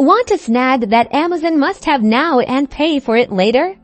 Want to snag that Amazon must-have now and pay for it later?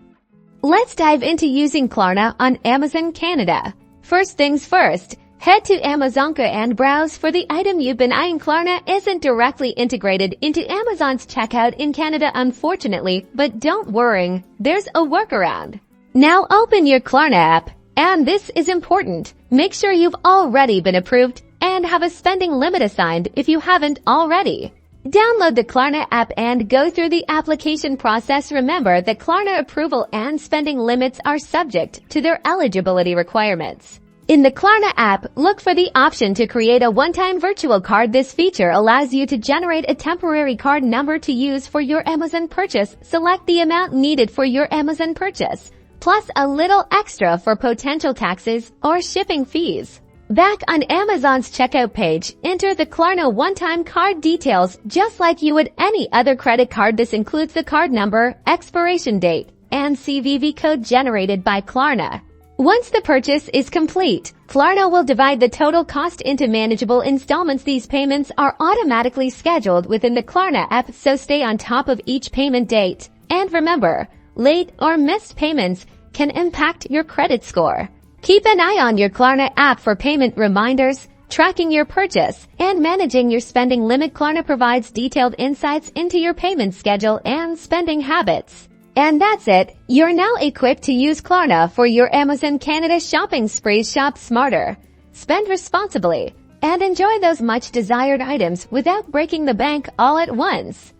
Let's dive into using Klarna on Amazon Canada. First things first, head to Amazonka and browse for the item you've been eyeing. Klarna isn't directly integrated into Amazon's checkout in Canada, unfortunately, but don't worry, there's a workaround. Now open your Klarna app, and this is important. Make sure you've already been approved and have a spending limit assigned if you haven't already. Download the Klarna app and go through the application process. Remember that Klarna approval and spending limits are subject to their eligibility requirements. In the Klarna app, look for the option to create a one-time virtual card. This feature allows you to generate a temporary card number to use for your Amazon purchase. Select the amount needed for your Amazon purchase, plus a little extra for potential taxes or shipping fees. Back on Amazon's checkout page, enter the Klarna one-time card details just like you would any other credit card. This includes the card number, expiration date, and CVV code generated by Klarna. Once the purchase is complete, Klarna will divide the total cost into manageable installments. These payments are automatically scheduled within the Klarna app, so stay on top of each payment date. And remember, late or missed payments can impact your credit score. Keep an eye on your Klarna app for payment reminders, tracking your purchase, and managing your spending limit. Klarna provides detailed insights into your payment schedule and spending habits. And that's it. You're now equipped to use Klarna for your Amazon Canada shopping spree. Shop smarter, spend responsibly, and enjoy those much desired items without breaking the bank all at once.